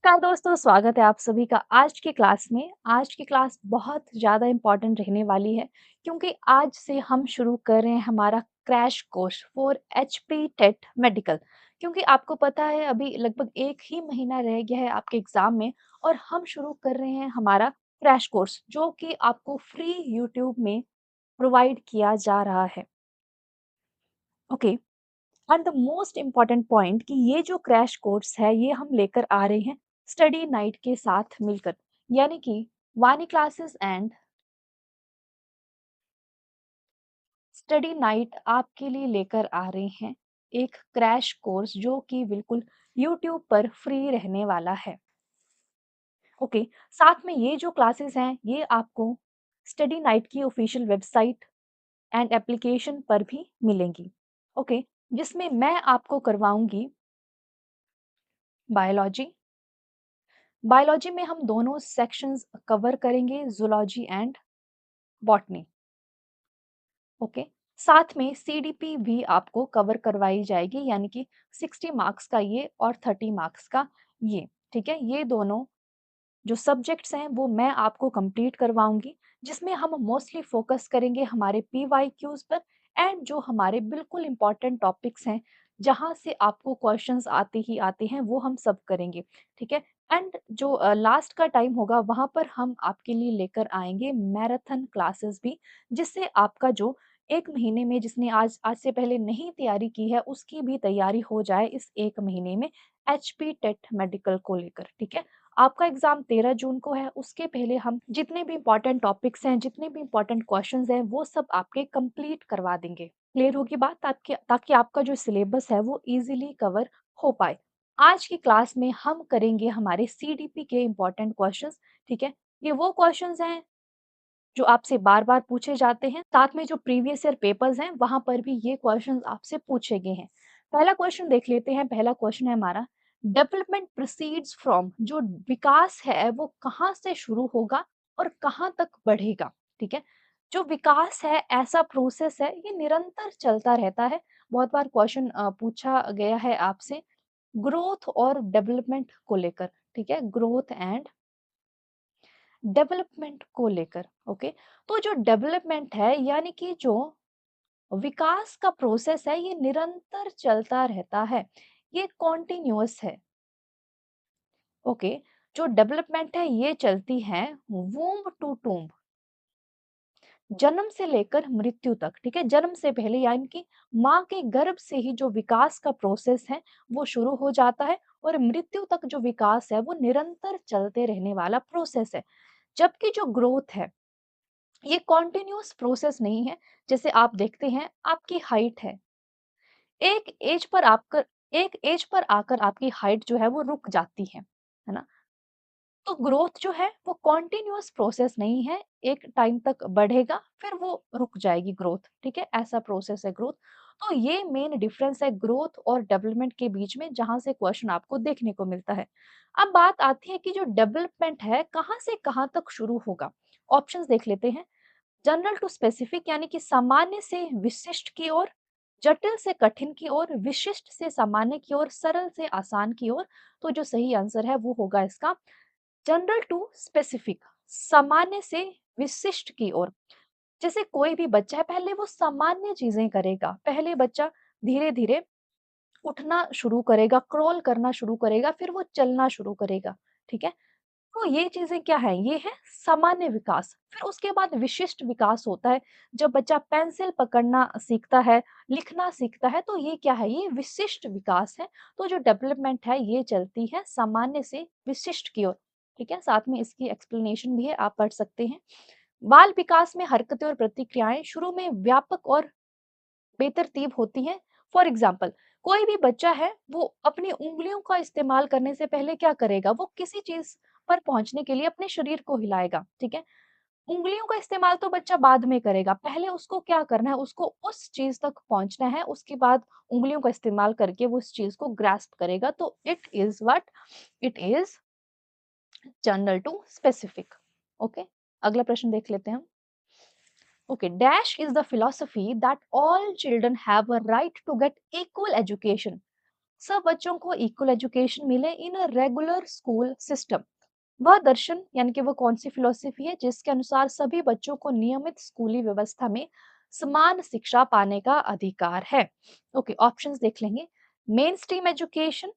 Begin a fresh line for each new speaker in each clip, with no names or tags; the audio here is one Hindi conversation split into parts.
नमस्कार दोस्तों, स्वागत है आप सभी का आज की क्लास में। आज की क्लास बहुत ज़्यादा इम्पोर्टेंट रहने वाली है क्योंकि आज से हम शुरू कर रहे हैं हमारा crash course for HP TET medical. क्योंकि आपको पता है अभी लगभग 1 ही महीना रह गया है आपके एग्ज़ाम में और हम शुरू कर रहे हैं हमारा क्रैश कोर्स जो कि आपको फ्री यूट्यूब में प्रोवाइड किया जा रहा है। Okay. And the most important point कि ये जो क्रैश कोर्स है ये हम लेकर आ रहे हैं स्टडी नाइट के साथ मिलकर, यानी कि वानी क्लासेस एंड स्टडी नाइट आपके लिए लेकर आ रहे हैं एक क्रैश कोर्स जो कि बिल्कुल यूट्यूब पर फ्री रहने वाला है। ओके। साथ में ये जो क्लासेस हैं ये आपको स्टडी नाइट की ऑफिशियल वेबसाइट एंड एप्लीकेशन पर भी मिलेंगी। ओके। जिसमें मैं आपको करवाऊंगी बायोलॉजी। बायोलॉजी में हम दोनों सेक्शंस कवर करेंगे, ज़ूलॉजी एंड बॉटनी। ओके। साथ में सीडीपी भी आपको कवर करवाई जाएगी, यानी कि 60 मार्क्स का ये और 30 मार्क्स का ये। ठीक है, ये दोनों जो सब्जेक्ट्स हैं वो मैं आपको कंप्लीट करवाऊंगी, जिसमें हम मोस्टली फोकस करेंगे हमारे पीवाईक्यूज पर एंड जो हमारे बिल्कुल इंपॉर्टेंट टॉपिक्स हैं जहां से आपको क्वेश्चंस आते ही आते हैं वो हम सब करेंगे। ठीक है। एंड जो लास्ट का टाइम होगा वहां पर हम आपके लिए लेकर आएंगे मैराथन क्लासेस भी, जिससे आपका जो 1 महीने में जिसने आज आज से पहले नहीं तैयारी की है उसकी भी तैयारी हो जाए इस 1 महीने में एचपी टेट मेडिकल को लेकर। ठीक है। आपका एग्जाम 13 जून को है, उसके पहले हम जितने भी इंपॉर्टेंट टॉपिक्स हैं, जितने भी इंपॉर्टेंट क्वेश्चंस हैं, वो सब आपके कंप्लीट करवा देंगे। क्लियर होगी बात? ताकि आपका जो सिलेबस है वो इजीली कवर हो पाए। आज की क्लास में हम करेंगे हमारे सीडीपी के इंपॉर्टेंट क्वेश्चंस। ठीक है। ये वो क्वेश्चंस हैं जो आपसे बार-बार पूछे जाते हैं। साथ में जो प्रीवियस ईयर पेपर्स हैं, वहाँ पर भी ये क्वेश्चंस आपसे पूछे गए हैं। पहला क्वेश्चन देख लेते हैं। पहला क्वेश्चन है हमारा, डेवलपमेंट प्रोसीड्स फ्रॉम, जो विकास है वो कहाँ से शुरू होगा और कहाँ तक बढ़ेगा। ठीक है। जो विकास है ऐसा प्रोसेस है, ये निरंतर चलता रहता है। बहुत बार क्वेश्चन पूछा गया है आपसे ग्रोथ और डेवलपमेंट को लेकर। ठीक है, ग्रोथ एंड डेवलपमेंट को लेकर। ओके। तो जो डेवलपमेंट है यानी कि जो विकास का प्रोसेस है ये निरंतर चलता रहता है, ये कॉन्टिन्यूअस है। ओके। जो डेवलपमेंट है ये चलती है वूम्ब टू टूम्ब, जन्म से लेकर मृत्यु तक। ठीक है, जन्म से पहले यानी कि माँ के गर्भ से ही जो विकास का प्रोसेस है वो शुरू हो जाता है और मृत्यु तक जो विकास है वो निरंतर चलते रहने वाला प्रोसेस है। जबकि जो ग्रोथ है ये कॉन्टिन्यूअस प्रोसेस नहीं है। जैसे आप देखते हैं आपकी हाइट है, एक एज पर आकर एक एज पर आकर आपकी हाइट जो है वो रुक जाती है ना? तो ग्रोथ जो है वो कॉन्टिन्यूअस प्रोसेस नहीं है, एक टाइम तक बढ़ेगा फिर वो रुक जाएगी ग्रोथ। ठीक है, ऐसा प्रोसेस है ग्रोथ। तो ये मेन डिफरेंस है ग्रोथ और डेवलपमेंट के बीच में, जहां से क्वेश्चन आपको देखने को मिलता है। अब बात आती है कि जो डेवलपमेंट है कहाँ से कहाँ तक शुरू होगा। ऑप्शंस देख लेते हैं। जनरल टू स्पेसिफिक यानी कि सामान्य से विशिष्ट की ओर, जटिल से कठिन की ओर, विशिष्ट से सामान्य की ओर, सरल से आसान की ओर। तो जो सही आंसर है वो होगा इसका जनरल टू स्पेसिफिक, सामान्य से विशिष्ट की ओर। जैसे कोई भी बच्चा है पहले वो सामान्य चीजें करेगा, पहले बच्चा धीरे धीरे उठना शुरू करेगा, क्रॉल करना शुरू करेगा, फिर वो चलना शुरू करेगा। ठीक है। तो ये चीज़ें क्या है? ये है सामान्य विकास। फिर उसके बाद विशिष्ट विकास होता है, जब बच्चा पेंसिल पकड़ना सीखता है, लिखना सीखता है, तो ये क्या है? ये विशिष्ट विकास है। तो जो डेवलपमेंट है ये चलती है सामान्य से विशिष्ट की ओर। ठीक है? साथ में इसकी एक्सप्लेनेशन भी है, आप पढ़ सकते हैं। बाल विकास में हरकतें और प्रतिक्रियाएं शुरू में व्यापक और बेतरतीब होती हैं। फॉर एग्जाम्पल, कोई भी बच्चा है वो अपनी उंगलियों का इस्तेमाल करने से पहले क्या करेगा? वो किसी चीज पर पहुंचने के लिए अपने शरीर को हिलाएगा। ठीक है। उंगलियों का इस्तेमाल तो बच्चा बाद में करेगा, पहले उसको क्या करना है? उसको उस चीज तक पहुंचना है, उसके बाद उंगलियों का इस्तेमाल करके वो उस चीज को ग्रास्प करेगा। तो it is what? It is general to specific. Okay. अगला प्रश्न देख लेते हैं हम। Okay, dash is the philosophy that all children have a right to get equal education. सब बच्चों को इक्वल एजुकेशन मिले इन अ रेगुलर स्कूल सिस्टम। वह दर्शन यानी कि वो कौन-सी फिलॉसफी है जिसके अनुसार सभी बच्चों को नियमित स्कूली व्यवस्था में समान शिक्षा पाने का अधिकार है। ओके, ऑप्शंस देख लेंगे। Main stream education,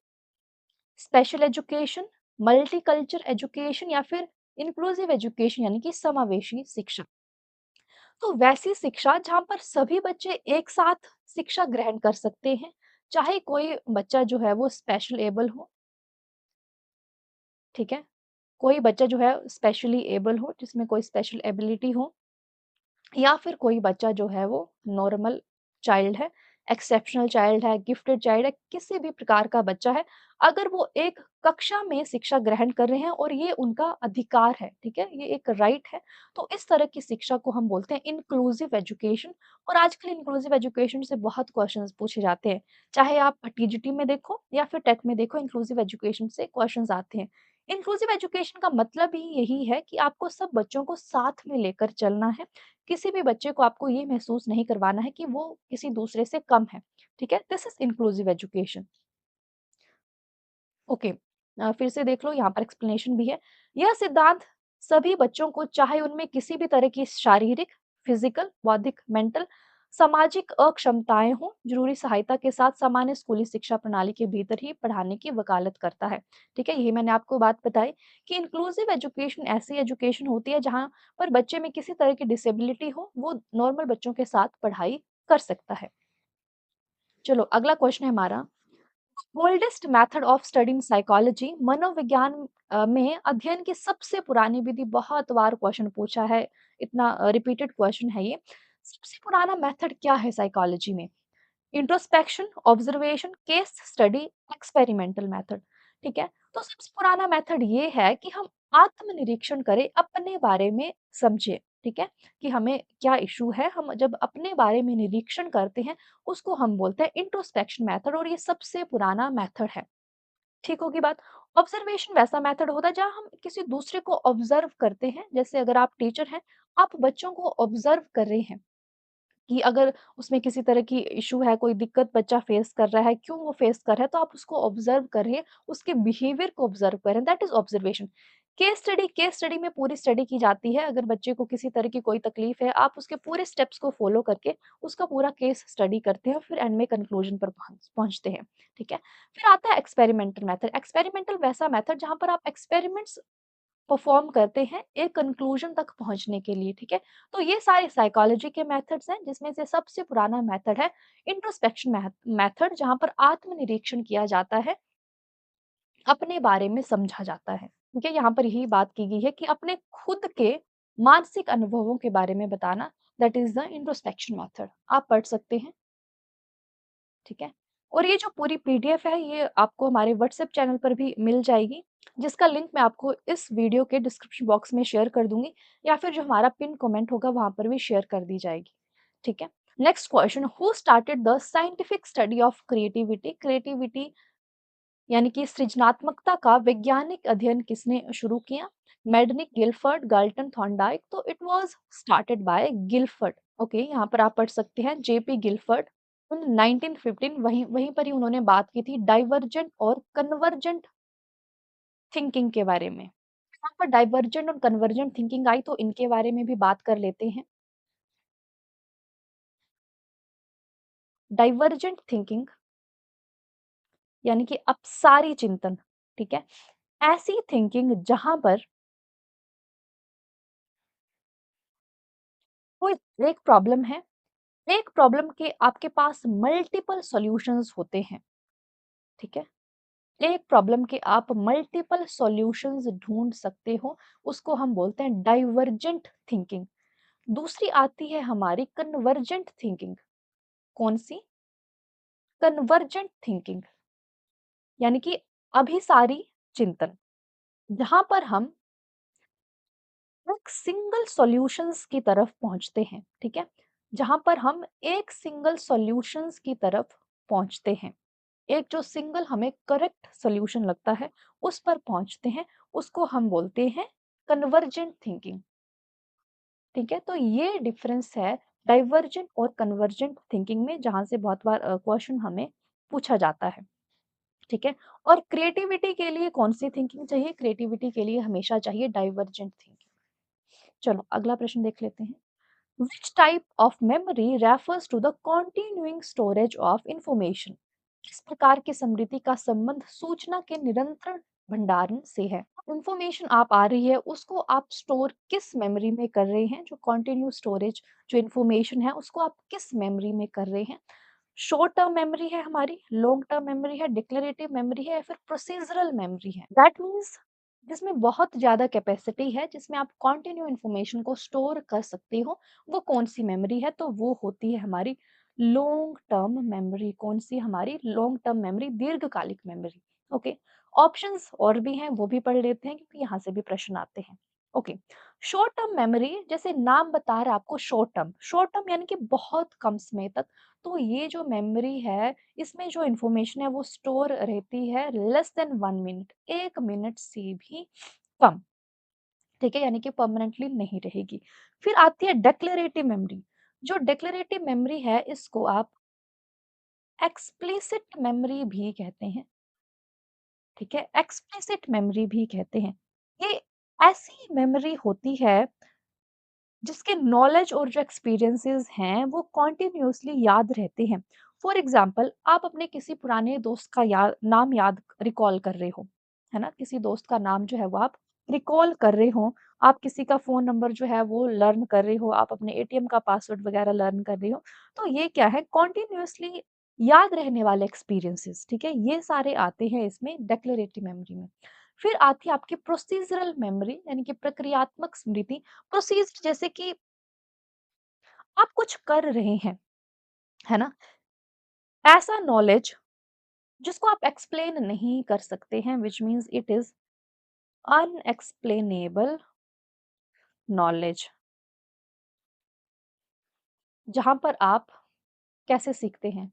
special education, multiculture education या फिर इंक्लूसिव एजुकेशन यानी कि समावेशी शिक्षा। तो वैसी शिक्षा जहाँ पर सभी बच्चे एक साथ शिक्षा ग्रहण कर सकते हैं, चाहे कोई बच्चा जो है वो स्पेशल एबल हो, ठीक है? कोई बच्चा जो है स्पेशली एबल हो, जिसमें कोई स्पेशल एबिलिटी हो, या फिर कोई बच्चा जो है वो नॉर्मल चाइल्ड है, एक्सेप्शनल चाइल्ड है, गिफ्टेड चाइल्ड है, किसी भी प्रकार का बच्चा है, अगर वो एक कक्षा में शिक्षा ग्रहण कर रहे हैं और ये उनका अधिकार है, ठीक है? ये एक राइट है, तो इस तरह की शिक्षा को हम बोलते हैं इंक्लूसिव एजुकेशन। और आजकल इंक्लूसिव एजुकेशन से बहुत क्वेश्चंस पूछे जाते हैं, चाहे आप टीजीटी में देखो या फिर टेट में देखो, इंक्लूसिव एजुकेशन से क्वेश्चंस आते हैं। इंक्लूसिव एजुकेशन का मतलब ही यही है कि आपको सब बच्चों को साथ में लेकर चलना है, किसी भी बच्चे को आपको ये महसूस नहीं करवाना है कि वो किसी दूसरे से कम है, ठीक है? This is inclusive education. Okay, फिर से देख लो, यहाँ पर एक्सप्लेनेशन भी है। यह सिद्धांत सभी बच्चों को चाहे उनमें किसी भी तरह की शारीरिक, फिजिकल, बौद्धिक, मेंटल, सामाजिक अक्षमताएं हों, जरूरी सहायता के साथ सामान्य स्कूली शिक्षा प्रणाली के भीतर ही पढ़ाने की वकालत करता है। ठीक है, ये मैंने आपको बात बताई कि इंक्लूसिव एजुकेशन ऐसी एजुकेशन होती है जहाँ पर बच्चे में किसी तरह की डिसेबिलिटी हो, वो नॉर्मल बच्चों के साथ पढ़ाई कर सकता है। चलो, अगला क्वेश्चन है हमारा, oldest method of studying psychology, मनोविज्ञान में अध्ययन की सबसे पुरानी विधि। बहुत बार क्वेश्चन पूछा है, इतना रिपीटेड क्वेश्चन है ये। सबसे पुराना मेथड क्या है साइकोलॉजी में? Introspection, observation, case study, experimental method. ठीक है, तो सबसे पुराना मेथड ये है कि हम आत्मनिरीक्षण करें, अपने बारे में समझे। ठीक है, कि हमें क्या इशू है, हम जब अपने बारे में निरीक्षण करते हैं, उसको हम बोलते हैं इंट्रोस्पेक्शन मेथड, और ये सबसे पुराना मेथड है। ठीक होगी बात। ऑब्जर्वेशन वैसा मेथड होता है जहाँ हम किसी दूसरे को ऑब्जर्व करते हैं, जैसे अगर आप टीचर हैं, आप बच्चों को ऑब्जर्व कर रहे हैं कि अगर उसमें किसी तरह की इश्यू है, कोई दिक्कत बच्चा फेस कर रहा है, क्यों वो फेस कर रहा है, तो आप उसको ऑब्जर्व कर रहे हैं, उसके बिहेवियर को ऑब्जर्व कर रहे हैं, that is observation. Case study में पूरी स्टडी की जाती है, अगर बच्चे को किसी तरह की कोई तकलीफ है, आप उसके पूरे स्टेप्स को फॉलो करके उसका पूरा केस स्टडी करते हैं, फिर एंड में कंक्लूजन पर पहुँचते हैं, ठीक है? फिर आता है एक्सपेरिमेंटल मेथड। एक्सपेरिमेंटल वैसा मेथड जहाँ पर आप एक्सपेरिमेंट्स परफॉर्म करते हैं एक कंक्लूजन तक पहुंचने के लिए, ठीक है? तो ये सारे साइकोलॉजी के मेथड्स हैं, जिसमें से सबसे पुराना मेथड है इंट्रोस्पेक्शन मेथड, जहां पर आत्मनिरीक्षण किया जाता है, अपने बारे में समझा जाता है। ठीक है, यहाँ पर यही बात की गई है कि अपने खुद के मानसिक अनुभवों के बारे में बताना, that is the introspection method. आप पढ़ सकते हैं, ठीक है? और ये जो पूरी पीडीएफ है, ये आपको हमारे व्हाट्सएप चैनल पर भी मिल जाएगी, जिसका लिंक मैं आपको इस वीडियो के डिस्क्रिप्शन बॉक्स में शेयर कर दूँगी, या फिर जो हमारा पिन कमेंट होगा वहाँ पर भी शेयर कर दी जाएगी, ठीक है? Next question, who started the scientific study of creativity? Creativity यानी कि सृजनात्मकता का वैज्ञानिक अध्ययन किसने शुरू किया? मेडनिक, गिलफर्ड, गाल्टन, थॉर्नडाइक। तो it was started by Gilford. Okay, यहाँ पर आप पढ़ सकते हैं जेपी गिलफर्ड। उन 1915 वहीं वहीं पर ही उन्होंने बात की थी डाइवर्जेंट और कन्वर्जेंट थिंकिंग के बारे में। यहाँ पर डाइवर्जेंट और कन्वर्जेंट थिंकिंग आई, तो इनके बारे में भी बात कर लेते हैं। डाइवर्जेंट थिंकिंग यानी कि अपसारी चिंतन, ठीक है? ऐसी थिंकिंग जहां पर कोई एक प्रॉब्लम है, एक प्रॉब्लम के आपके पास मल्टीपल सॉल्यूशंस होते हैं, ठीक है? एक प्रॉब्लम के आप मल्टीपल सॉल्यूशंस ढूंढ सकते हो, उसको हम बोलते हैं डाइवर्जेंट थिंकिंग। दूसरी आती है हमारी कन्वर्जेंट थिंकिंग। कौन सी? कन्वर्जेंट थिंकिंग यानी कि अभिसारी चिंतन, जहां पर हम एक सिंगल सॉल्यूशंस की तरफ पहुंचते हैं, ठीक है? जहां पर हम एक सिंगल सॉल्यूशंस की तरफ पहुंचते हैं, एक जो सिंगल हमें करेक्ट सॉल्यूशन लगता है, उस पर पहुंचते हैं, उसको हम बोलते हैं कन्वर्जेंट थिंकिंग, ठीक है? तो ये डिफरेंस है डाइवर्जेंट और कन्वर्जेंट थिंकिंग में, जहां से बहुत बार क्वेश्चन हमें पूछा जाता है। ठीक है? और क्रिएटिविटी के लिए कौन-सी थिंकिंग चाहिए? क्रिएटिविटी के लिए हमेशा चाहिए डाइवर्जेंट थिंकिंग। चलो अगला प्रश्न देख लेते हैं। Which type of memory refers to the continuing storage of information? किस प्रकार की स्मृति का संबंध सूचना के निरंतर भंडारण से है? इंफॉर्मेशन आप आ रही है उसको आप स्टोर किस मेमोरी में कर रहे हैं? जो कंटिन्यू स्टोरेज जो इंफॉर्मेशन है उसको आप किस मेमोरी में कर रहे हैं? शॉर्ट टर्म मेमोरी है हमारी, लॉन्ग टर्म मेमोरी है, डिक्लेरेटिव मेमोरी है या फिर प्रोसीजरल मेमोरी है। दैट मीन्स जिसमें बहुत ज़्यादा कैपेसिटी है, जिसमें आप कंटिन्यू इन्फॉर्मेशन को स्टोर कर सकते हो, वो कौन-सी मेमोरी है? तो वो होती है हमारी लॉन्ग टर्म मेमोरी। कौन-सी हमारी लॉन्ग टर्म मेमोरी, दीर्घकालिक मेमोरी। ओके, ऑप्शंस और भी हैं, वो भी पढ़ लेते हैं क्योंकि यहाँ से भी प्रश्न आते हैं। ओके, शॉर्ट टर्म मेमोरी जैसे नाम बता रहा है आपको शॉर्ट टर्म यानी कि बहुत कम समय तक। तो ये जो मेमोरी है, इसमें जो इन्फॉर्मेशन है वो स्टोर रहती है लेस देन 1 मिनट, 1 मिनट से भी कम, ठीक है? यानी कि परमानेंटली नहीं रहेगी। फिर आती है डिक्लेरेटिव मेमोरी। जो डिक्लेरेटिव मेमोरी है इसको आप एक्सप्लिसिट मेमोरी भी कहते हैं, ठीक है? एक्सप्लिसिट मेमोरी भी कहते हैं। ये ऐसी मेमोरी होती है जिसके नॉलेज और जो एक्सपीरियंसेस हैं वो कॉन्टिन्यूअसली याद रहते हैं। फॉर एग्जाम्पल आप अपने किसी पुराने दोस्त का नाम याद रिकॉल कर रहे हो, है ना? किसी दोस्त का नाम जो है वो आप रिकॉल कर रहे हो, आप किसी का फ़ोन नंबर जो है वो लर्न कर रहे हो, आप अपने एटीएम का पासवर्ड वगैरह लर्न कर रहे हो। तो ये क्या है? कॉन्टिन्यूअसली याद रहने वाले एक्सपीरियंसेस, ठीक है? ये सारे आते हैं इसमें डिक्लेरेटिव मेमोरी में। फिर आती है आपकी प्रोसीजरल मेमोरी यानी कि प्रक्रियात्मक स्मृति। प्रोसीजर जैसे कि आप कुछ कर रहे हैं, है ना? ऐसा नॉलेज जिसको आप एक्सप्लेन नहीं कर सकते हैं which means it is unexplainable knowledge, जहाँ पर आप कैसे सीखते हैं?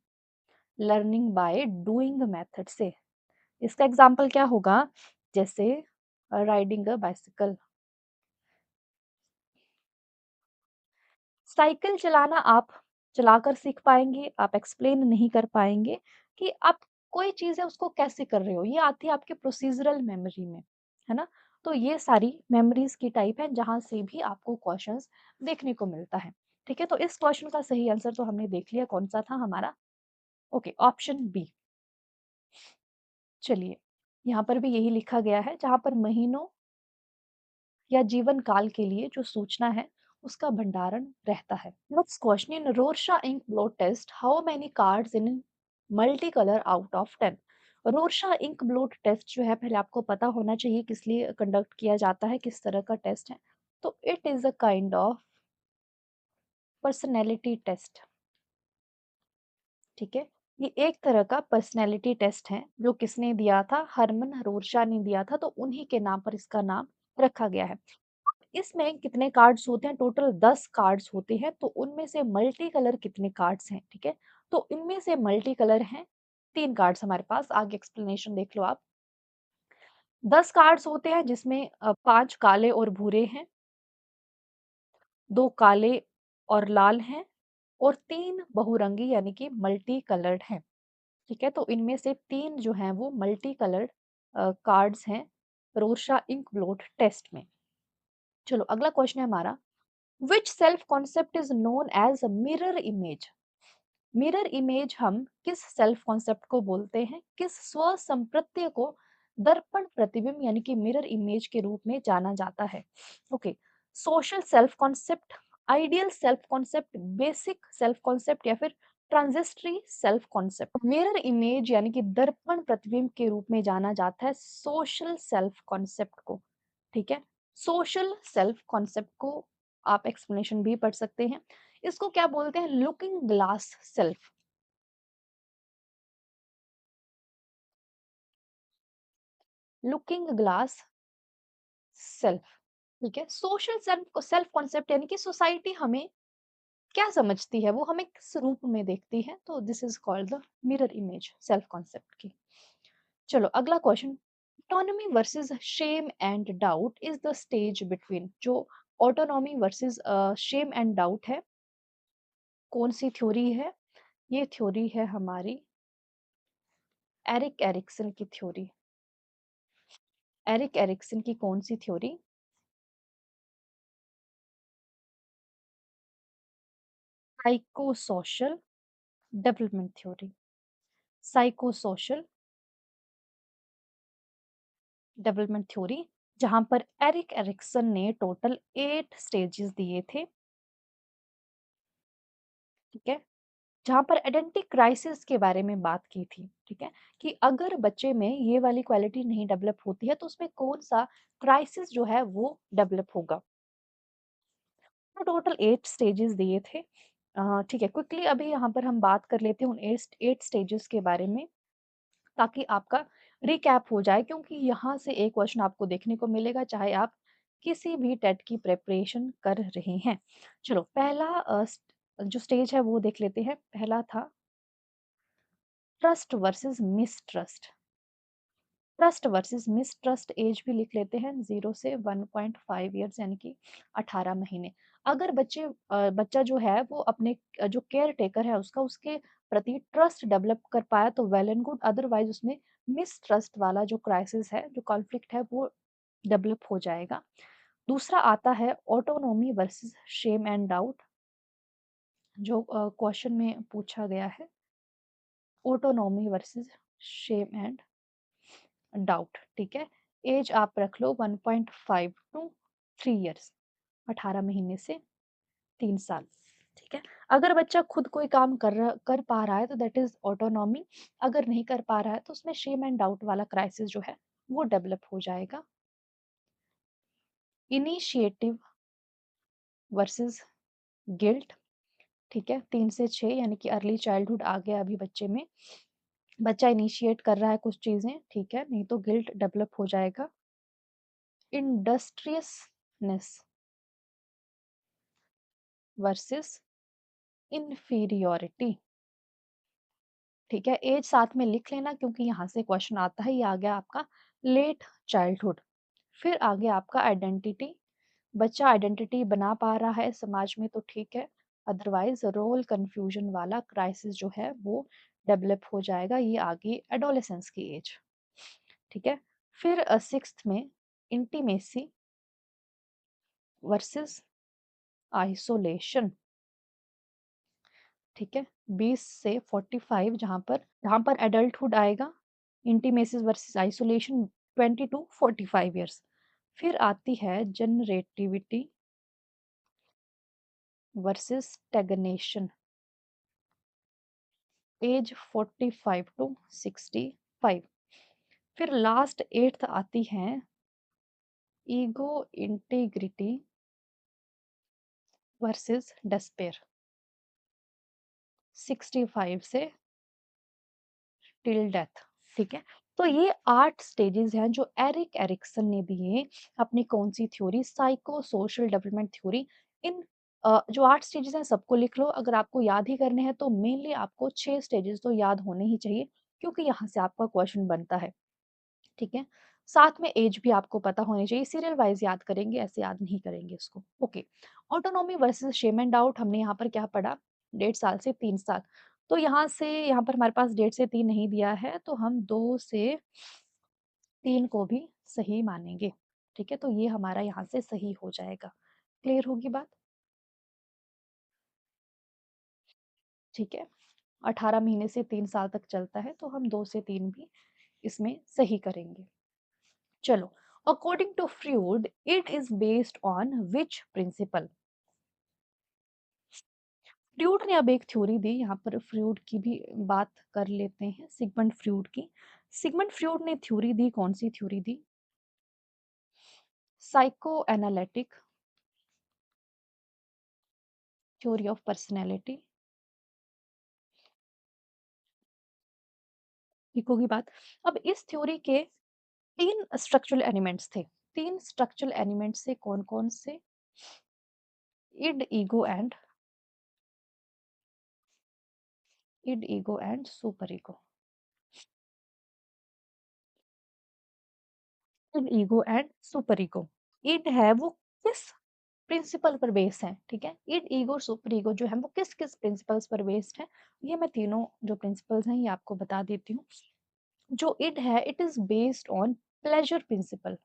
लर्निंग बाय डूइंग मेथड से। इसका एग्ज़ाम्पल क्या होगा? जैसे राइडिंग अ बाइसिकल। साइकिल चलाना आप चलाकर सीख पाएँगे, आप एक्सप्लेन नहीं कर पाएँगे कि आप कोई चीज़ है उसको कैसे कर रहे हो, ये आती है आपके प्रोसीज़रल मेमोरी में, है ना? तो ये सारी मेमोरीज़ की टाइप है जहाँ से भी आपको क्वेश्चंस देखने को मिलता है, ठीक है? तो इस क्वेश्चन का सही आंसर तो हमने देख लिया कौन-सा था हमारा, ओके ऑप्शन बी। चलिए, यहाँ पर भी यही लिखा गया है जहाँ पर महीनों या जीवन काल के लिए जो सूचना है उसका भंडारण रहता है। Next question, in Rorschach ink blot test how many cards in multi colour out of 10? Rorschach ink blot test जो है पहले आपको पता होना चाहिए किस लिए कंडक्ट किया जाता है, किस तरह का टेस्ट है। तो it is a kind of personality test, ठीक है? ये एक तरह का पर्सनैलिटी टेस्ट है जो किसने दिया था? हरमन रोरशा ने दिया था, तो उन्हीं के नाम पर इसका नाम रखा गया है। इसमें कितने कार्ड्स होते हैं? टोटल 10 कार्ड्स होते हैं, तो उनमें से मल्टी कलर कितने कार्ड्स हैं, ठीक है? तो इनमें से मल्टी कलर हैं 3 कार्ड्स हमारे पास, आगे एक्सप्लेनेशन देख लो आप। 10 कार्ड्स होते हैं जिसमें 5 काले और भूरे हैं, 2 काले और लाल हैं और 3 बहुरंगी यानी कि मल्टी कलर्ड हैं, ठीक है? तो इनमें से 3 जो हैं वो मल्टी कलर्ड कार्ड्स हैं रोरशा इंक ब्लॉट टेस्ट में। चलो अगला क्वेश्चन है हमारा, which self concept is known as a mirror image? Mirror image हम किस सेल्फ कॉन्सेप्ट को बोलते हैं? किस स्व संप्रत्यय को दर्पण प्रतिबिंब यानी कि मिरर इमेज के रूप में जाना जाता है? Okay, social self concept, ideal self concept, basic self concept या फिर ट्रांजिस्टरी सेल्फ कॉन्सेप्ट। मिरर इमेज यानी कि दर्पण प्रतिबिंब के रूप में जाना जाता है सोशल सेल्फ कॉन्सेप्ट को, ठीक है? सोशल सेल्फ कॉन्सेप्ट को आप एक्सप्लेनेशन भी पढ़ सकते हैं। इसको क्या बोलते हैं? Looking glass self, looking glass self, ठीक है? सोशल सेल्फ सेल्फ कॉन्सेप्ट यानी कि सोसाइटी हमें क्या समझती है, वो हमें किस रूप में देखती है, तो this is called the mirror image self concept की। चलो अगला question, autonomy versus shame and doubt is the stage between. जो autonomy versus shame and doubt है, कौन सी थ्योरी है? ये थ्योरी है हमारी एरिक एरिक्सन की थ्योरी। एरिक एरिक्सन की कौन सी theory? Psychosocial development theory. Psychosocial development theory, जहां पर एरिक एरिक्सन ने टोटल 8 स्टेजेस दिए थे। ठीक है, जहां पर आइडेंटिटी क्राइसिस के बारे में बात की थी। ठीक है, कि अगर बच्चे में ये वाली क्वालिटी नहीं डेवलप होती है तो उसमें कौन सा क्राइसिस जो है वो डेवलप होगा। तो टोटल 8 स्टेजेस दिए थे। ठीक है, क्विकली अभी यहाँ पर हम बात कर लेते हैं उन 8 स्टेजेस के बारे में, ताकि आपका रिकैप हो जाए, क्योंकि यहाँ से एक क्वेश्चन आपको देखने को मिलेगा चाहे आप किसी भी टेट की प्रिपरेशन कर रहे हैं। चलो पहला जो स्टेज है वो देख लेते हैं। पहला था trust versus mistrust. Trust versus mistrust age भी लिख लेते हैं, 0 से 1.5 ईयर्स यानी कि 18 महीने। अगर बच्चा जो है वो अपने जो केयर टेकर है उसका उसके प्रति ट्रस्ट डेवलप कर पाया तो वेल एंड गुड, अदरवाइज उसमें मिसट्रस्ट वाला जो क्राइसिस है, जो कॉन्फ्लिक्ट है वो डेवलप हो जाएगा। दूसरा आता है autonomy versus shame and doubt, जो क्वेश्चन में पूछा गया है। Autonomy versus shame and doubt. ठीक है, एज आप रख लो 1.5 टू 3 इयर्स, 18 महीने से 3 साल। ठीक है, अगर बच्चा खुद कोई काम कर पा रहा है तो दैट इज ऑटोनॉमी। अगर नहीं कर पा रहा है तो उसमें शेम एंड डाउट वाला क्राइसिस जो है वो डेवलप हो जाएगा। Initiative versus guilt. ठीक है, 3 से 6 यानी कि अर्ली चाइल्डहुड आ गया अभी बच्चे में। बच्चा इनिशिएट कर रहा है कुछ चीजें, ठीक है, नहीं तो गिल्ट डेवलप हो जाएगा। इंडस्ट्रियसनेस वर्सेस इन्फीरियोरिटी। ठीक है, एज साथ में लिख लेना क्योंकि यहाँ से क्वेश्चन आता है। ये आ गया आपका लेट चाइल्डहुड। फिर आ गया आपका आइडेंटिटी। बच्चा आइडेंटिटी बना पा रहा है समाज में तो ठीक है, अदरवाइज रोल कंफ्यूजन वाला क्राइसिस जो है वो डेवलप हो जाएगा। ये आ गई एडोलेसेंस की एज। ठीक है, फिर सिक्स्थ में इंटीमेसी वर्सेस आइसोलेशन। ठीक है, 20 से 45, जहां पर एडल्टहुड आएगा। इंटीमेसिस वर्सेस आइसोलेशन 20 टू 45 ईयर्स। फिर आती है generativity versus stagnation, as 45 to 65। फिर लास्ट एट्थ आती है ईगो इंटीग्रिटी वर्सेस डेस्पेयर, 65 से टिल डेथ। ठीक है, तो ये 8 स्टेजेस हैं जो एरिक एरिक्सन ने दिए अपनी कौन सी theory, psycho social development theory. इन जो 8 स्टेजेस हैं सबको लिख लो। अगर आपको याद ही करने हैं तो मेनली आपको 6 स्टेजेस तो याद होने ही चाहिए, क्योंकि यहाँ से आपका क्वेश्चन बनता है। ठीक है, साथ में एज भी आपको पता होनी चाहिए। सीरियल वाइज याद करेंगे, ऐसे याद नहीं करेंगे इसको। Okay, autonomy versus shame and doubt हमने यहाँ पर क्या पढ़ा, 1.5 साल से 3 साल। तो यहाँ पर हमारे पास 1.5 से 3 नहीं दिया है, तो हम 2 से 3 को भी सही मानेंगे। ठीक है, तो ये हमारा यहाँ से सही हो जाएगा। क्लियर होगी बात? ठीक है, 18 महीने से 3 साल तक चलता है, तो हम 2 से 3 भी इसमें सही करेंगे। चलो, according to Freud it is based on which principle. Freud ने अब एक थ्योरी दी, यहाँ पर फ्रूड की भी बात कर लेते हैं, सिगमंड फ्रूड की। सिगमंड फ्रूड ने थ्योरी दी, कौन सी थ्योरी दी? Psycho analytic theory of personality. ठीक होगी बात? अब इस थ्योरी के 3 स्ट्रक्चरल एलिमेंट्स थे। 3 स्ट्रक्चरल एलिमेंट्स से कौन कौन से? Id ego and super ego. Id ego and super ego. Id है वो किस प्रिंसिपल पर बेस्ड है? ठीक है, इड ईगो और सुपर ईगो जो है वो किस किस प्रिंसिपल्स पर बेस्ड है? ये मैं तीनों जो प्रिंसिपल्स हैं ये आपको बता देती हूँ। जो इड है it is based on pleasure principal.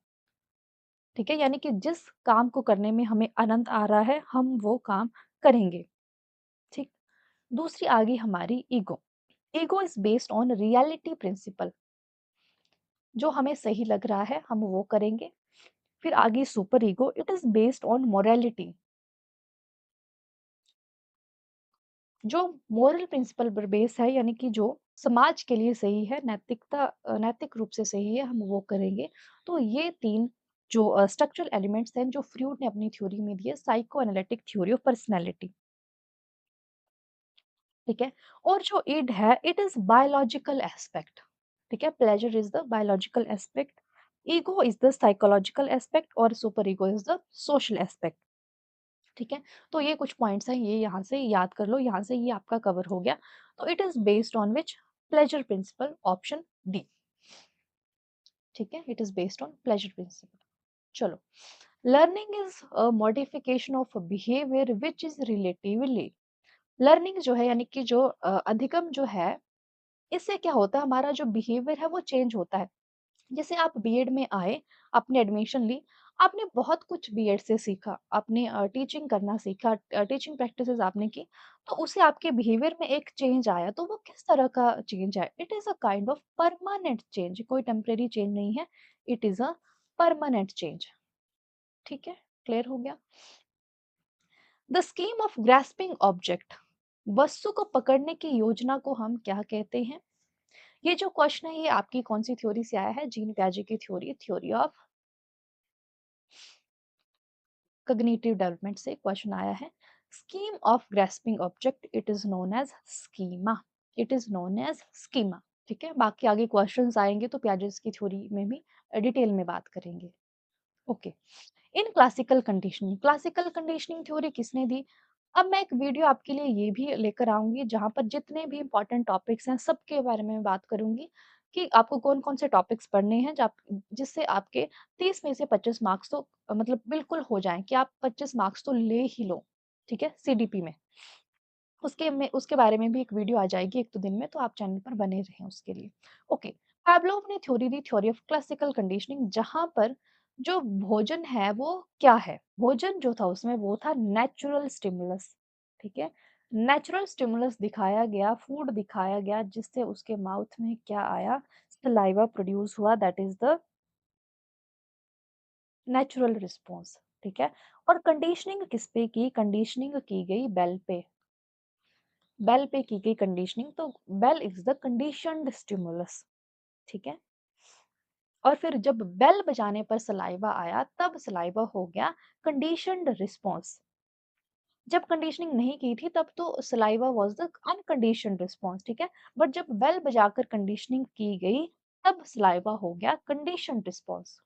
ठीक है, यानी कि जिस काम को करने में हमें आनंद आ रहा है हम वो काम करेंगे। ठीक। दूसरी आ गई हमारी ego. Ego is based on reality principle. जो हमें सही लग रहा है हम वो करेंगे। फिर आ गई super ego, it is based on morality. जो मोरल प्रिंसिपल पर बेस है, यानी कि जो समाज के लिए सही है, नैतिकता नैतिक रूप से सही है, हम वो करेंगे। तो ये तीन जो स्ट्रक्चरल एलिमेंट्स हैं जो फ्रूड ने अपनी थ्योरी में दिए, psycho analytic theory of personality. ठीक है। और जो इड है इट इज बायोलॉजिकल एस्पेक्ट। ठीक है, pleasure is the biological aspect, ego is the psychological aspect और super ego is the social aspect. ठीक है। तो ये कुछ पॉइंट्स हैं, ये यहाँ से याद कर लो, यहाँ से ये आपका कवर हो गया। तो it is based on which pleasure principle, option D. ठीक है, it is based on pleasure principle. चलो, learning is a modification of behaviour which is relatively. Learning जो है यानी कि जो अधिगम जो है, इससे क्या होता है, हमारा जो बिहेवियर है वो चेंज होता है। जैसे आप बीएड में आए, आपने एडमिशन ली, आपने बहुत कुछ बीएड से सीखा, आपने टीचिंग करना सीखा, टीचिंग प्रैक्टिसेस आपने की, तो उससे आपके बिहेवियर में एक चेंज आया। तो वो किस तरह का चेंज है? It is a kind of permanent change, कोई टेम्परेरी चेंज नहीं है, it is a permanent change. ठीक है, क्लियर हो गया? The scheme of grasping object, वस्तु को पकड़ने की योजना को हम क्या कहते हैं? ये जो क्वेश्चन है ये आपकी कौन सी थ्योरी से आया है? जीन प्याजे की theory, theory of cognitive development से क्वेश्चन आया है। Scheme of grasping object, it is known as schema, it is known as schema. ठीक है, बाकी आगे क्वेश्चंस आएंगे तो प्याजेस की थ्योरी में भी डिटेल में बात करेंगे। Okay. In classical conditioning, classical conditioning theory किसने दी? अब मैं एक वीडियो आपके लिए ये भी लेकर आऊंगी जहां पर जितने भी इंपॉर्टेंट टॉपिक्स हैं सबके बारे में बात करूंगी कि आपको कौन कौन से टॉपिक्स पढ़ने हैं, जिससे आपके 30 में से 25 मार्क्स तो मतलब बिल्कुल हो जाएं कि आप 25 मार्क्स तो ले ही लो। ठीक है, सीडीपी में उसके बारे में भी एक वीडियो आ जाएगी एक दो दिन में, तो आप चैनल पर बने रहें उसके लिए। ओके। पैवलोव ने theory the, theory of classical conditioning, जहां पर जो भोजन है वो क्या है? भोजन जो था उसमें वो था नेचुरल स्टिमुलस। ठीक है, नेचुरल स्टिमुलस दिखाया गया, फूड दिखाया गया, जिससे उसके माउथ में क्या आया? सलाइवा प्रोड्यूस हुआ, that is the natural response. ठीक है। और कंडीशनिंग किस पे की? कंडीशनिंग की गई बेल पे, बेल पे की गई कंडीशनिंग। तो bell is the conditioned stimulus. ठीक है। और फिर जब बेल बजाने पर सलाइवा आया तब सलाइवा हो गया कंडीशनड रिस्पॉन्स। जब कंडीशनिंग नहीं की थी तब तो saliva was the unconditioned response. ठीक है। बट जब बेल बजाकर कंडीशनिंग की गई तब सलाइवा हो गया कंडीशनड रिस्पॉन्स।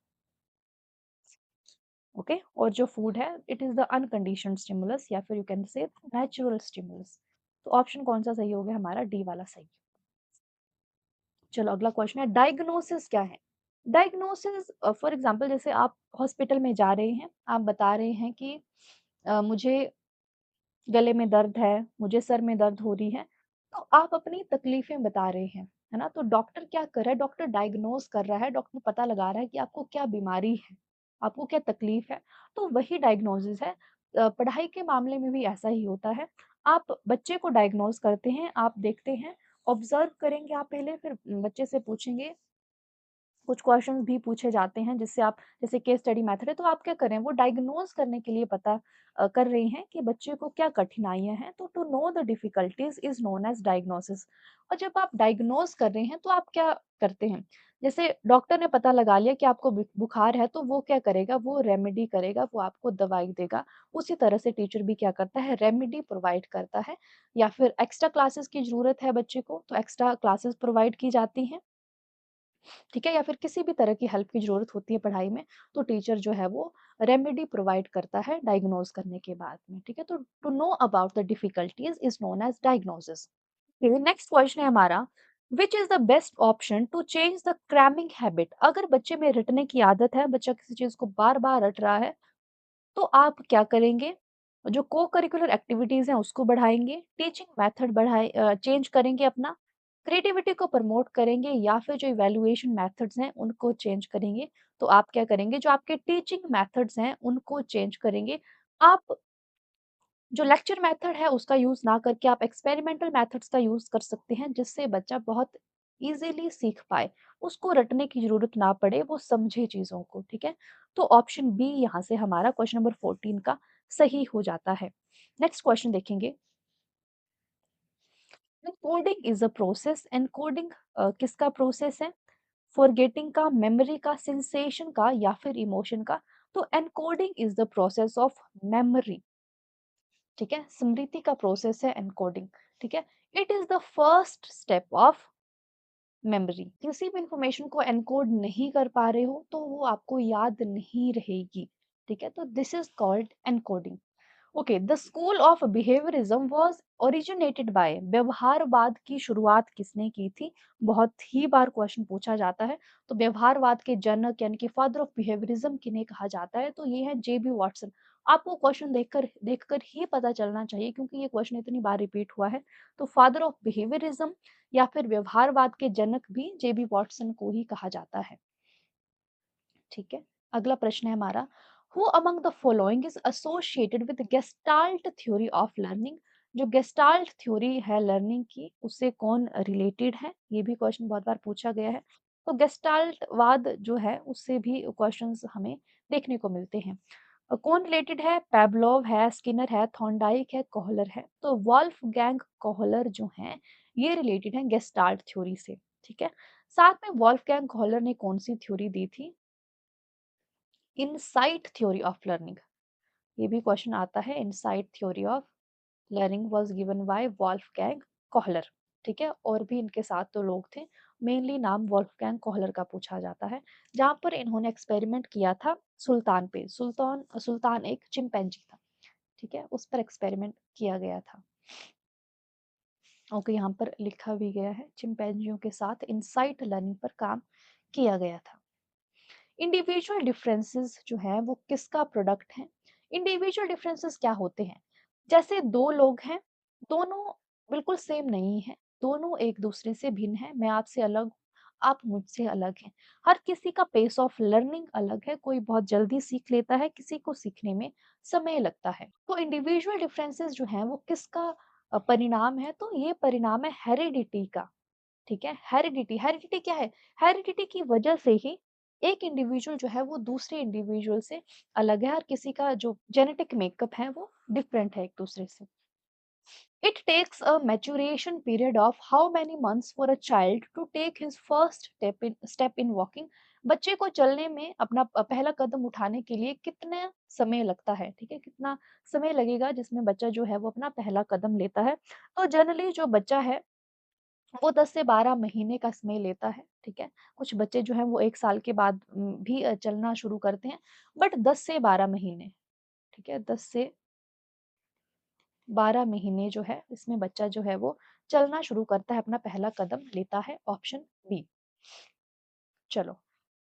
ओके। और जो फूड है it is the unconditioned stimulus, या फिर you can say natural stimulus. तो ऑप्शन कौन सा सही हो गया? हमारा डी वाला सही। चलो, अगला क्वेश्चन है डायग्नोसिस क्या है? डायग्नोसिस, फॉर एग्जांपल जैसे आप हॉस्पिटल में जा रहे हैं, आप बता रहे हैं कि मुझे गले में दर्द है, मुझे सर में दर्द हो रही है, तो आप अपनी तकलीफें बता रहे हैं, है ना? तो डॉक्टर क्या कर रहा है? डॉक्टर डायग्नोस कर रहा है, डॉक्टर पता लगा रहा है कि आपको क्या बीमारी है, आपको क्या तकलीफ है। तो वही डायग्नोसिस है। पढ़ाई के मामले में भी ऐसा ही होता है। आप बच्चे को डायग्नोस करते हैं, आप देखते हैं, ऑब्जर्व करेंगे आप पहले, फिर बच्चे से पूछेंगे, कुछ क्वेश्चंस भी पूछे जाते हैं जिससे आप, जैसे केस स्टडी मेथड है, तो आप क्या कर रहे हैं? वो डायग्नोज करने के लिए पता कर रहे हैं कि बच्चे को क्या कठिनाइयां हैं। तो to know the difficulties is known as diagnosis. और जब आप डायग्नोज कर रहे हैं तो आप क्या करते हैं? जैसे डॉक्टर ने पता लगा लिया कि आपको बुखार है, तो वो क्या करेगा? वो रेमेडी करेगा, वो आपको दवाई देगा। उसी तरह से टीचर भी क्या करता है? रेमेडी प्रोवाइड करता है। या फिर एक्स्ट्रा क्लासेस की जरूरत है बच्चे को, तो एक्स्ट्रा क्लासेस प्रोवाइड की जाती हैं। ठीक है, या फिर किसी भी तरह की हेल्प की ज़रूरत होती है पढ़ाई में, तो टीचर जो है वो रेमेडी प्रोवाइड करता है डायग्नोज़ करने के बाद में। ठीक है, तो to know about the difficulties is known as diagnosis. Next question है हमारा, which is the best option to change the cramming habit? अगर बच्चे में रटने की आदत है, बच्चा किसी चीज को बार बार रट रहा है, तो आप क्या करेंगे? जो को करिकुलर एक्टिविटीज हैं उसको बढ़ाएंगे, टीचिंग मेथड बढ़ाए चेंज करेंगे अपना, क्रिएटिविटी को प्रमोट करेंगे या फिर जो इवैल्यूएशन मेथड्स हैं उनको चेंज करेंगे। तो आप क्या करेंगे, जो आपके टीचिंग मेथड्स हैं उनको चेंज करेंगे। आप जो लेक्चर मेथड है उसका यूज़ ना करके आप एक्सपेरिमेंटल मेथड्स का यूज़ कर सकते हैं, जिससे बच्चा बहुत ईज़िली सीख पाए। उसको रटने की ज़रूरत ना पड़े, वो समझे चीज़ों को, ठीक है? तो ऑप्शन बी यहाँ से हमारा क्वेश्चन नंबर 14 का सही हो जाता है। नेक्स्ट क्वेश्चन देखेंगे। Encoding is a process. Encoding किसका प्रोसेस है? फॉरगेटिंग का, मेमोरी का, सेंसेशन का या फिर इमोशन का? तो encoding is the process of memory, ठीक है? स्मृति का प्रोसेस है एनकोडिंग, ठीक है? It is the first step of memory. किसी भी इंफॉर्मेशन को एनकोड नहीं कर पा रहे हो तो वो आपको याद नहीं रहेगी, ठीक है? तो this is called encoding. Okay, the school of behaviourism was originated by. व्यवहारवाद की शुरुआत किसने की थी? बहुत ही बार क्वेश्चन पूछा जाता है। तो व्यवहारवाद के जनक यानी कि फादर ऑफ बिहेवियरिज्म किन्हें कहा जाता है? तो ये है जेबी वाटसन। आपको क्वेश्चन देखकर ही पता चलना चाहिए, क्योंकि ये क्वेश्चन इतनी बार रिपीट हुआ है। तो फादर ऑफ बिहेवियरिज्म या फिर व्यवहारवाद के जनक भी जेबी वाटसन को ही कहा जाता है, ठीक है? अगला प्रश्न है हमारा, who among the following is associated with gestalt theory of learning? जो गेस्टाल्ट थ्योरी है लर्निंग की, उससे कौन रिलेटेड है? ये भी क्वेश्चन बहुत बार पूछा गया है। तो गेस्टाल्ट वाद जो है उससे भी क्वेश्चंस हमें देखने को मिलते हैं। कौन रिलेटेड है? पेवलोव है, स्किनर है, थॉर्नडाइक है, कोहलर है। तो वॉल्फगैंग कोहलर जो हैं ये रिलेटेड है गेस्टाल्ट थ्योरी से, ठीक है? साथ में वॉल्फगैंग कोहलर ने कौन सी थ्योरी दी थी? Insight theory of learning. ये भी क्वेश्चन आता है। Insight theory of learning was given by वॉल्फगैंग Kohler, ठीक है? और भी इनके साथ तो लोग थे, मेनली नाम वॉल्फगैंग कोहलर का पूछा जाता है, जहां पर इन्होंने एक्सपेरिमेंट किया था सुल्तान पे। सुल्तान सुल्तान एक चिंपैंजी था, ठीक है? उस पर एक्सपेरिमेंट किया गया था। ओके, यहाँ पर लिखा भी गया है चिंपैंजियों के साथ इनसाइट लर्निंग पर काम किया गया था। इंडिविजुअल डिफरेंसेस जो है वो किसका प्रोडक्ट है? इंडिविजुअल डिफरेंसेस क्या होते हैं? जैसे दो लोग हैं, दोनों बिल्कुल सेम नहीं है, दोनों एक दूसरे से भिन्न है। मैं आपसे अलग हूँ, आप मुझसे अलग हैं। हर किसी का पेस ऑफ लर्निंग अलग है। कोई बहुत जल्दी सीख लेता है, किसी को सीखने में समय लगता है। तो इंडिविजुअल डिफरेंसेस जो हैं वो किसका परिणाम है? तो ये परिणाम है हेरिडिटी का, ठीक है? हेरिडिटी, हेरिडिटी क्या है? हेरिडिटी की वजह से ही एक इंडिविजुअल जो है वो दूसरे इंडिविजुअल से अलग है। हर किसी का जो जेनेटिक मेकअप है वो डिफरेंट है एक दूसरे से। It takes a maturation period of how many months for a child to take his first step in walking? बच्चे को चलने में अपना पहला कदम उठाने के लिए कितना समय लगता है, ठीक है? कितना समय लगेगा जिसमें बच्चा जो है वो अपना पहला कदम लेता है? तो जनरली जो बच्चा है वो 10 से 12 महीने का समय लेता है, ठीक है? कुछ बच्चे जो हैं वो 1 साल के बाद भी चलना शुरू करते हैं, बट 10 से 12 महीने, ठीक है? 10 से 12 महीने जो है इसमें बच्चा जो है वो चलना शुरू करता है, अपना पहला कदम लेता है, ऑप्शन बी। चलो,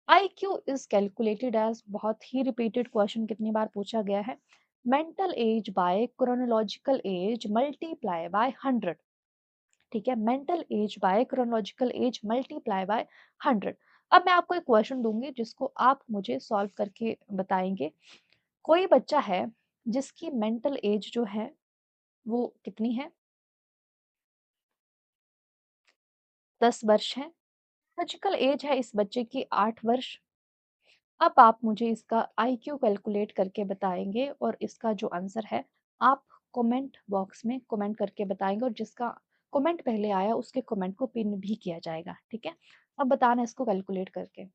आईक्यू इज़ कैलकुलेटेड एज़, बहुत ही रिपीटेड क्वेश्चन कितनी बार पूछा गया है। Mental as by chronological S multiply by 100, ठीक है? Mental as by chronological S multiply by 100। अब मैं आपको एक क्वेश्चन दूंगी जिसको आप मुझे सॉल्व करके बताएंगे। कोई बच्चा है जिसकी मेंटल एज जो है वो कितनी है? 10 वर्ष है। लॉजिकल एज है इस बच्चे की 8 वर्ष। अब आप मुझे इसका आईक्यू कैलकुलेट करके बताएंगे और इसका जो आंसर है आप कमेंट बॉक्स में कमेंट करके बताएंगे, और जिसका कमेंट पहले आया उसके कमेंट को पिन भी किया जाएगा, ठीक है? अब बताना इसको कैलकुलेट करके।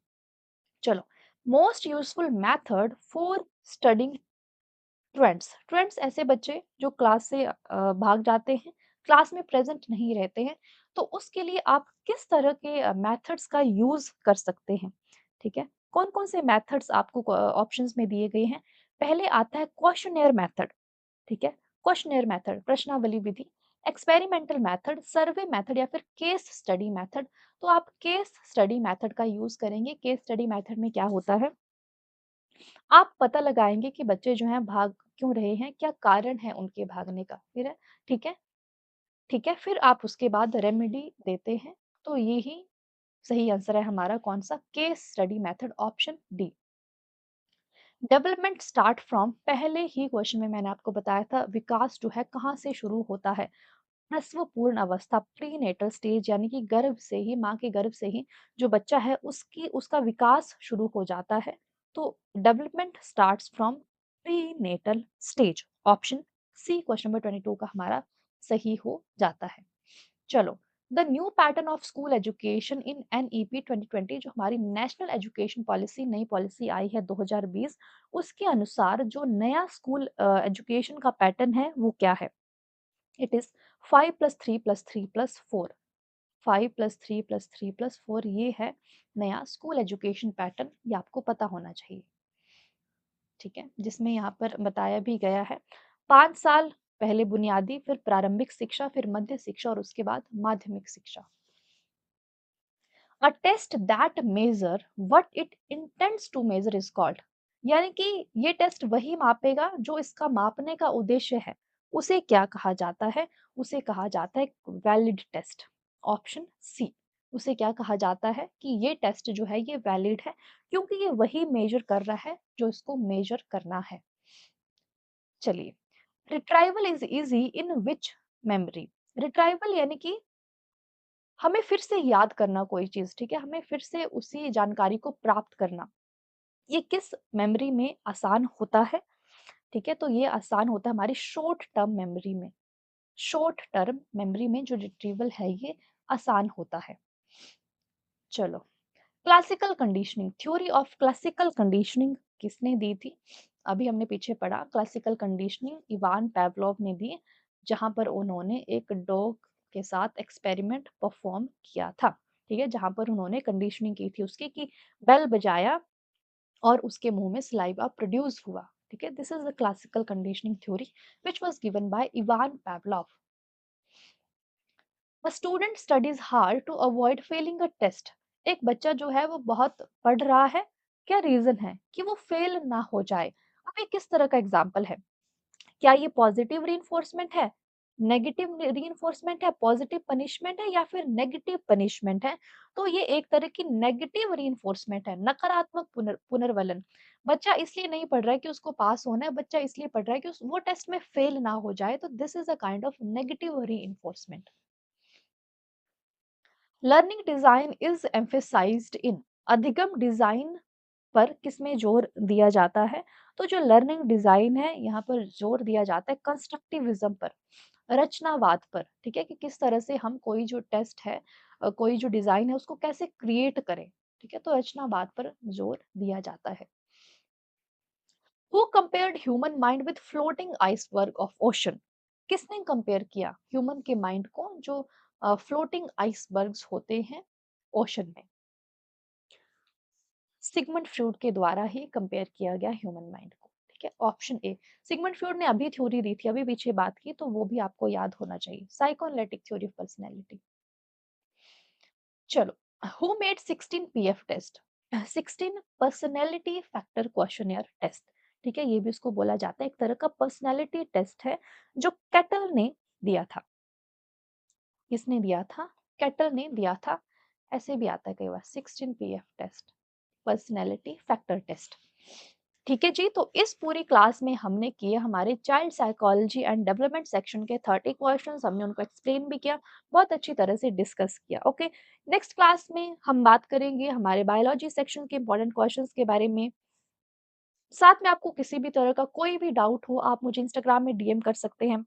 चलो, most useful method for studying trends. Trends ऐसे बच्चे जो क्लास से भाग जाते हैं, क्लास में प्रेजेंट नहीं रहते हैं, तो उसके लिए आप किस तरह के मेथड्स का यूज कर सकते हैं, ठीक है? कौन कौन से मेथड्स आपको ऑप्शंस में दिए गए हैं? पहले आता है क्वेश्चनेयर मेथड, ठीक है? क्वेश्चनेयर मेथड, प्रश्नावली विधि, एक्सपेरिमेंटल मेथड, सर्वे मेथड या फिर केस स्टडी मेथड। तो आप केस स्टडी मेथड का यूज करेंगे। केस स्टडी मेथड में क्या होता है? आप पता लगाएंगे कि बच्चे जो हैं भाग क्यों रहे हैं, क्या कारण है उनके भागने का, फिर है, ठीक है? ठीक है, फिर आप उसके बाद रेमेडी देते हैं। तो यही सही आंसर है हमारा कौन-सा? Case study method, option D. Development start from, पहले ही क्वेश्चन में मैंने आपको बताया था विकास जो है कहाँ से शुरू होता है? प्रसव पूर्ण अवस्था, प्रीनेटल स्टेज, यानी कि गर्भ से ही, माँ के गर्भ से ही जो बच्चा है उसकी उसका विकास शुरू हो जाता है। तो development starts from prenatal stage, option C question number 22 का हमारा सही हो जाता है। चलो, the new pattern of school education in NEP 2020, जो हमारी नेशनल एजुकेशन पॉलिसी, नई पॉलिसी आई है 2020, उसके अनुसार जो नया स्कूल एजुकेशन का पैटर्न है वो क्या है? इट इज 5+3+3+4, 5+3+3+4, ये है नया स्कूल एजुकेशन पैटर्न, ये आपको पता होना चाहिए। ठीक है, जिसमें यहाँ पर बताया भी गया है 5 साल पहले बुनियादी, फिर प्रारंभिक शिक्षा, फिर मध्य शिक्षा और उसके बाद माध्यमिक शिक्षा। A test that measure what it intends to measure is called, यानी कि ये टेस्ट वही मापेगा जो इसका मापने का उद्देश्य है, उसे क्या कहा जाता है? उसे कहा जाता है वैलिड टेस्ट, ऑप्शन सी। उसे क्या कहा जाता है कि ये टेस्ट जो है ये वैलिड है, क्योंकि ये वही मेजर कर रहा है जो इसको मेजर करना है। चलिए, retrieval is easy in which memory? Retrieval यानी कि हमें फिर से याद करना कोई चीज़, ठीक है? हमें फिर से उसी जानकारी को प्राप्त करना। ये किस मेमोरी में आसान होता है? ठीक है? तो ये आसान होता है हमारी शॉर्ट टर्म मेमोरी में। शॉर्ट टर्म मेमोरी में जो रिट्रीवल है ये आसान होता है। चलो, classical conditioning, theory of classical conditioning किसने दी थी? अभी हमने पीछे पढ़ा, क्लासिकल कंडीशनिंग इवान पावलोव ने दी, जहां पर उन्होंने एक डॉग के साथ एक्सपेरिमेंट परफॉर्म किया था। ठीक है, जहां पर उन्होंने कंडीशनिंग की थी उसकी कि बेल बजाया और उसके मुंह में सलाइवा प्रोड्यूस हुआ। ठीक है, this is the classical conditioning theory which was given by Ivan Pavlov. A student studies hard to avoid failing a test. एक बच्चा जो है वो बहुत पढ़ रहा है, क्या रीजन है कि वो फेल ना हो जाए? अब ये किस तरह का एग्जाम्पल है? क्या ये पॉजिटिव रीइंफोर्समेंट है, नेगेटिव रीइंफोर्समेंट है, पॉजिटिव पनिशमेंट है या फिर नेगेटिव पनिशमेंट है? तो ये एक तरह की नेगेटिव रीइंफोर्समेंट है, नकारात्मक पुनर्वलन। बच्चा इसलिए नहीं पढ़ रहा है कि उसको पास होना है, बच्चा इसलिए पढ़ रहा है कि वो टेस्ट में फेल ना हो जाए, तो this is a kind of negative reinforcement. Learning design is emphasised in, अधिगम डिजाइन पर किसमें जोर दिया जाता है? तो जो लर्निंग डिजाइन है यहाँ पर जोर दिया जाता है कंस्ट्रक्टिविज्म पर, रचनावाद पर। ठीक है, कि किस तरह से हम कोई जो टेस्ट है, कोई जो डिजाइन है उसको कैसे क्रिएट करें। ठीक है, तो रचनावाद पर जोर दिया जाता है। Who compared human mind with floating iceberg of ocean? किसने कंपेयर किया ह्यूमन के माइंड को जो फ्लोटिंग आइसबर्ग्स होते हैं ओशन में? सिगमंड फ्रॉइड के द्वारा ही कंपेयर किया गया ह्यूमन माइंड को। ठीक है, ऑप्शन ए। सिगमंड फ्रॉइड ने अभी थ्योरी दी थी, अभी पीछे बात की, तो वो भी आपको याद होना चाहिए, साइकोएनालिटिक थ्योरी ऑफ पर्सनैलिटी। चलो, who made 16 PF test? 16 personality factor questionnaire test. ठीक है, ये भी उसको बोला जाता है, एक तरह का पर्सनैलिटी टेस्ट है जो कैटल ने दिया था। किसने दिया था? कैटल ने दिया था। ऐसे भी आता है कई बार 16 PF test, personality factor test. ठीक है जी, तो इस पूरी क्लास में हमने किए हमारे child psychology and development section के 30 क्वेश्चंस, हमने उनको एक्सप्लेन भी किया, बहुत अच्छी तरह से डिस्कस किया। ओके, नेक्स्ट क्लास में हम बात करेंगे हमारे बायोलॉजी सेक्शन के इंपॉर्टेंट क्वेश्चंस के बारे में। साथ में आपको किसी भी तरह का कोई भी डाउट हो, आप मुझे इंस्टाग्राम में डीएम कर सकते हैं,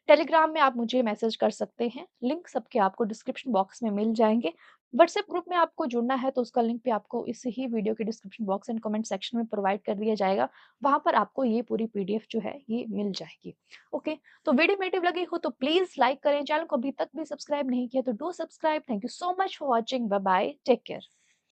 टेलीग्राम में आप मुझे मैसेज कर सकते हैं, लिंक सबके आपको डिस्क्रिप्शन बॉक्स में मिल जाएँगे। व्हाट्सएप ग्रुप में आपको जुड़ना है तो उसका लिंक भी आपको इस ही वीडियो के description box and comment section में प्रोवाइड कर दिया जाएगा। वहाँ पर आपको ये पूरी पीडीएफ जो है ये मिल जाएगी। ओके, तो वीडियो मोटिव लगी हो तो प्लीज़ लाइक करें, चैनल को अभी तक भी सब्सक्राइब नहीं किया तो do subscribe. Thank you so much for watching, bye bye, take care.